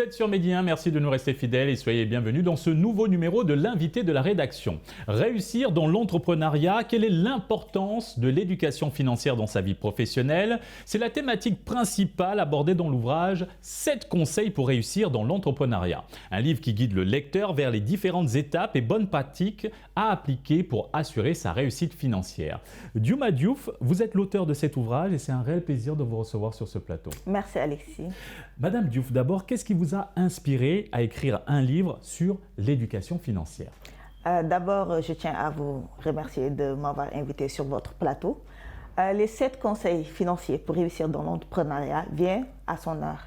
êtes sur Medi 1, merci de nous rester fidèles et soyez bienvenus dans ce nouveau numéro de l'invité de la rédaction. Réussir dans l'entrepreneuriat, quelle est l'importance de l'éducation financière dans sa vie professionnelle? C'est la thématique principale abordée dans l'ouvrage « 7 conseils pour réussir dans l'entrepreneuriat ». Un livre qui guide le lecteur vers les différentes étapes et bonnes pratiques à appliquer pour assurer sa réussite financière. Diouma Diouf, vous êtes l'auteur de cet ouvrage et c'est un réel plaisir de vous recevoir sur ce plateau. Merci Alexis. Madame Diouf, d'abord, qu'est-ce qui vous a inspiré à écrire un livre sur l'éducation financière? D'abord, je tiens à vous remercier de m'avoir invité sur votre plateau. Les 7 conseils financiers pour réussir dans l'entrepreneuriat viennent à son heure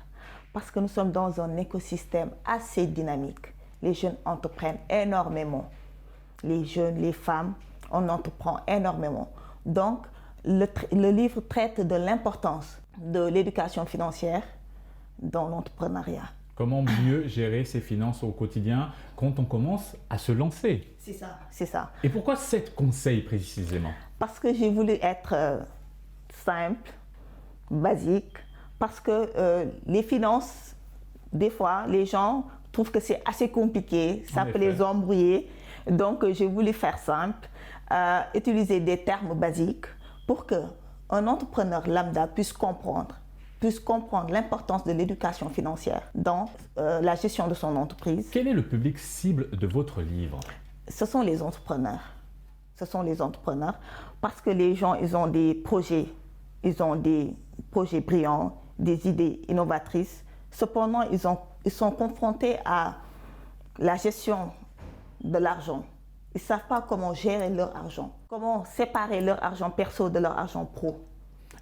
parce que nous sommes dans un écosystème assez dynamique. Les jeunes entreprennent énormément. Les jeunes, les femmes, on entreprend énormément. Donc, le livre traite de l'importance de l'éducation financière dans l'entrepreneuriat. Comment mieux gérer ses finances au quotidien quand on commence à se lancer? C'est ça. C'est ça. Et pourquoi 7 conseils précisément? Parce que j'ai voulu être simple, basique, parce que les finances, des fois, les gens trouvent que c'est assez compliqué, ça peut les embrouiller. Donc, j'ai voulu faire simple, utiliser des termes basiques pour qu'un entrepreneur lambda puisse comprendre l'importance de l'éducation financière dans la gestion de son entreprise. Quel est le public cible de votre livre? Ce sont les entrepreneurs. Ce sont les entrepreneurs parce que les gens, ils ont des projets brillants, des idées innovatrices. Cependant, ils sont confrontés à la gestion de l'argent. Ils ne savent pas comment gérer leur argent, comment séparer leur argent perso de leur argent pro.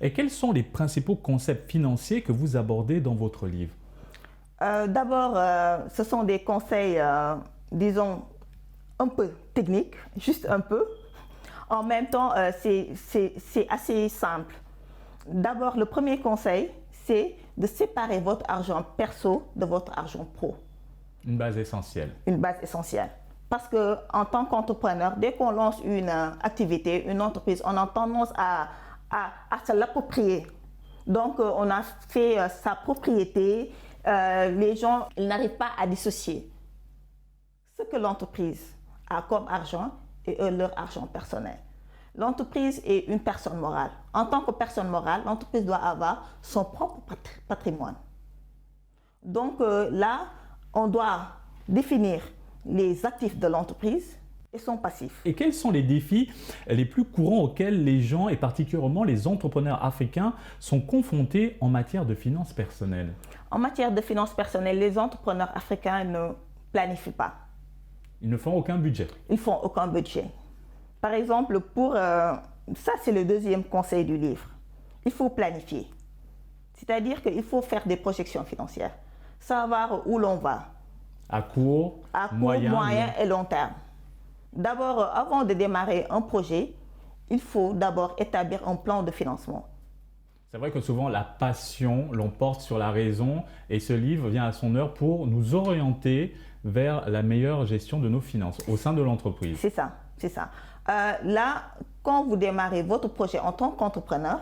Et quels sont les principaux concepts financiers que vous abordez dans votre livre? D'abord, ce sont des conseils, disons, un peu techniques, juste un peu. En même temps, c'est assez simple. D'abord, le premier conseil, c'est de séparer votre argent perso de votre argent pro. Une base essentielle. Une base essentielle. Parce qu'en tant qu'entrepreneur, dès qu'on lance une activité, une entreprise, on a tendance à se l'approprier. Donc, on a fait sa propriété. Les gens n'arrivent pas à dissocier ce que l'entreprise a comme argent et leur argent personnel. L'entreprise est une personne morale. En tant que personne morale, l'entreprise doit avoir son propre patrimoine. Donc là, on doit définir les actifs de l'entreprise et son passif. Et quels sont les défis les plus courants auxquels les gens, et particulièrement les entrepreneurs africains, sont confrontés en matière de finances personnelles? En matière de finances personnelles, les entrepreneurs africains ne planifient pas. Ils ne font aucun budget. Ils ne font aucun budget. Par exemple, ça c'est le deuxième conseil du livre. Il faut planifier. C'est-à-dire qu'il faut faire des projections financières. Savoir où l'on va. À court, moyen et long terme. D'abord, avant de démarrer un projet, il faut d'abord établir un plan de financement. C'est vrai que souvent la passion l'emporte sur la raison et ce livre vient à son heure pour nous orienter vers la meilleure gestion de nos finances au sein de l'entreprise. C'est ça, c'est ça. Là, quand vous démarrez votre projet en tant qu'entrepreneur,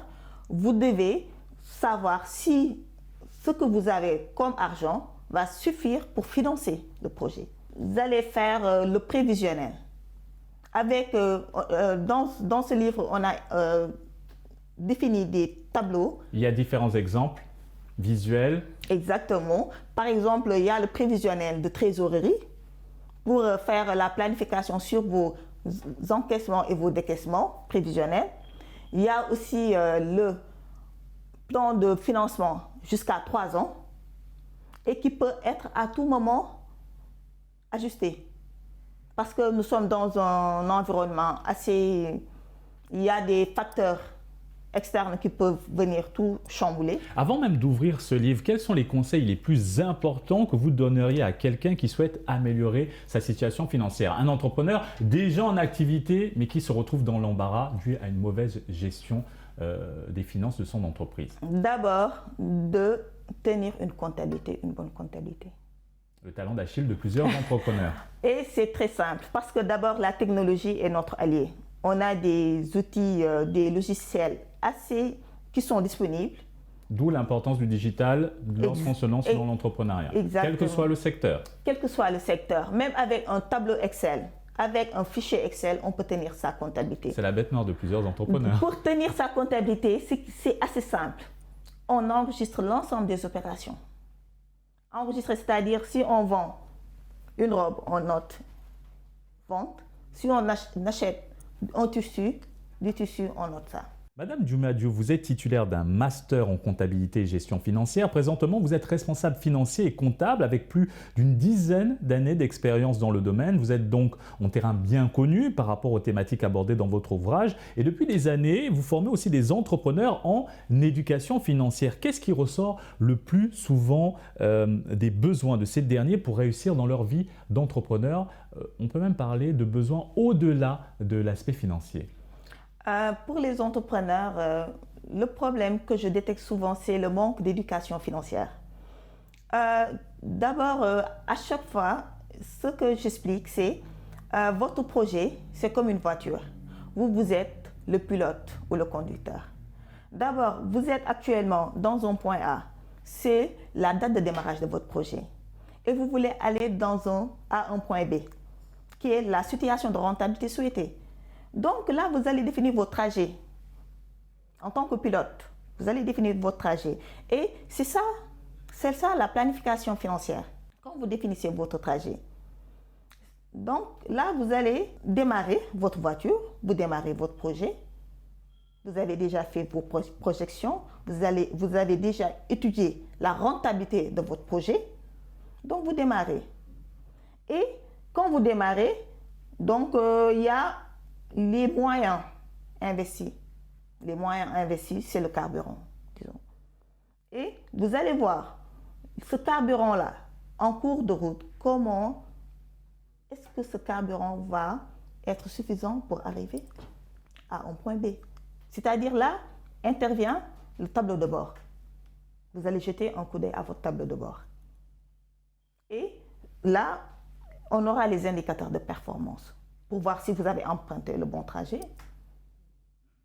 vous devez savoir si ce que vous avez comme argent va suffire pour financer le projet. Vous allez faire le prévisionnel. Dans ce livre, on a défini des tableaux. Il y a différents exemples visuels. Exactement. Par exemple, il y a le prévisionnel de trésorerie pour faire la planification sur vos encaissements et vos décaissements prévisionnels. Il y a aussi le plan de financement jusqu'à 3 ans et qui peut être à tout moment ajusté. Parce que nous sommes dans un environnement assez... Il y a des facteurs externes qui peuvent venir tout chambouler. Avant même d'ouvrir ce livre, quels sont les conseils les plus importants que vous donneriez à quelqu'un qui souhaite améliorer sa situation financière? Un entrepreneur déjà en activité, mais qui se retrouve dans l'embarras dû à une mauvaise gestion des finances de son entreprise. D'abord, de tenir une bonne comptabilité. Le talent d'Achille de plusieurs entrepreneurs. Et c'est très simple, parce que d'abord, la technologie est notre allié. On a des outils, des logiciels qui sont disponibles D'où l'importance du digital lorsqu'on se lance dans l'entrepreneuriat, quel que soit le secteur. Quel que soit le secteur, même avec un tableau Excel, avec un fichier Excel, on peut tenir sa comptabilité. C'est la bête noire de plusieurs entrepreneurs. Pour tenir sa comptabilité, c'est assez simple. On enregistre l'ensemble des opérations. Enregistrer, c'est-à-dire si on vend une robe, on note vente. Si on achète un tissu, du tissu, on note ça. Madame Diouma-Diop, vous êtes titulaire d'un master en comptabilité et gestion financière. Présentement, vous êtes responsable financier et comptable avec plus d'une dizaine d'années d'expérience dans le domaine. Vous êtes donc en terrain bien connu par rapport aux thématiques abordées dans votre ouvrage. Et depuis des années, vous formez aussi des entrepreneurs en éducation financière. Qu'est-ce qui ressort le plus souvent des besoins de ces derniers pour réussir dans leur vie d'entrepreneur? On peut même parler de besoins au-delà de l'aspect financier. Pour les entrepreneurs, le problème que je détecte souvent, c'est le manque d'éducation financière. D'abord, à chaque fois, ce que j'explique, c'est votre projet, c'est comme une voiture. Vous êtes le pilote ou le conducteur. D'abord, vous êtes actuellement dans un point A. C'est la date de démarrage de votre projet. Et vous voulez aller à un point B, qui est la situation de rentabilité souhaitée. Donc là, vous allez définir votre trajet. En tant que pilote, vous allez définir votre trajet. Et c'est ça la planification financière. Quand vous définissez votre trajet. Donc là, vous allez démarrer votre voiture, vous démarrez votre projet. Vous avez déjà fait vos projections, vous avez déjà étudié la rentabilité de votre projet. Donc vous démarrez. Et quand vous démarrez, donc il y a les moyens investis. Les moyens investis, c'est le carburant, disons. Et vous allez voir ce carburant-là, en cours de route, comment est-ce que ce carburant va être suffisant pour arriver à un point B. C'est-à-dire là, intervient le tableau de bord. Vous allez jeter un coup d'œil à votre tableau de bord. Et là, on aura les indicateurs de performance pour voir si vous avez emprunté le bon trajet,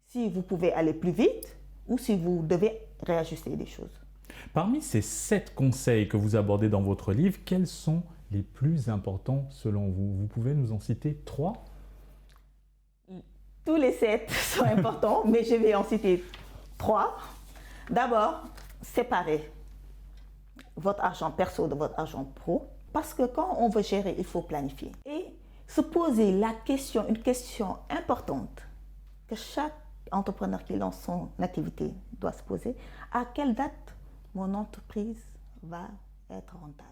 si vous pouvez aller plus vite ou si vous devez réajuster des choses. Parmi ces 7 conseils que vous abordez dans votre livre, quels sont les plus importants selon vous? Vous pouvez nous en citer 3? Tous les 7 sont importants, mais je vais en citer 3. D'abord, séparer votre argent perso de votre argent pro, parce que quand on veut gérer, il faut planifier. Et se poser une question importante que chaque entrepreneur qui lance son activité doit se poser. À quelle date mon entreprise va être rentable?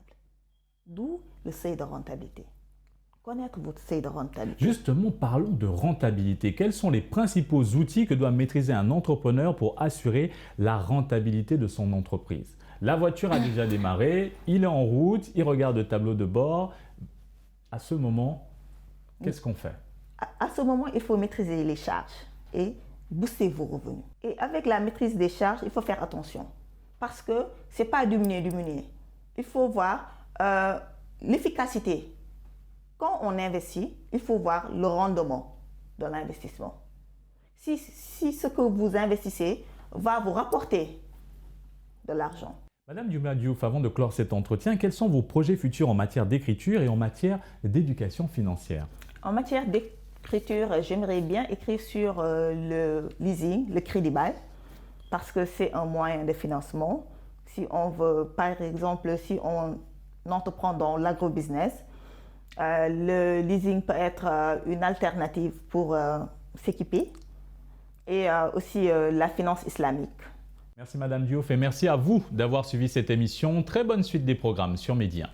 D'où le seuil de rentabilité. Connaître votre seuil de rentabilité. Justement, parlons de rentabilité. Quels sont les principaux outils que doit maîtriser un entrepreneur pour assurer la rentabilité de son entreprise? La voiture a déjà démarré, il est en route, il regarde le tableau de bord. À ce moment, qu'est-ce qu'on fait? À ce moment, il faut maîtriser les charges et booster vos revenus. Et avec la maîtrise des charges, il faut faire attention. Parce que ce n'est pas diminuer. Il faut voir l'efficacité. Quand on investit, il faut voir le rendement de l'investissement. Si ce que vous investissez va vous rapporter de l'argent. Madame Diouma-Diop, avant de clore cet entretien, quels sont vos projets futurs en matière d'écriture et en matière d'éducation financière? En matière d'écriture, j'aimerais bien écrire sur le leasing, le crédit bail, parce que c'est un moyen de financement. Si on veut, par exemple, si on entreprend dans l'agrobusiness, le leasing peut être une alternative pour s'équiper et aussi la finance islamique. Merci Madame Diop et merci à vous d'avoir suivi cette émission. Très bonne suite des programmes sur Média.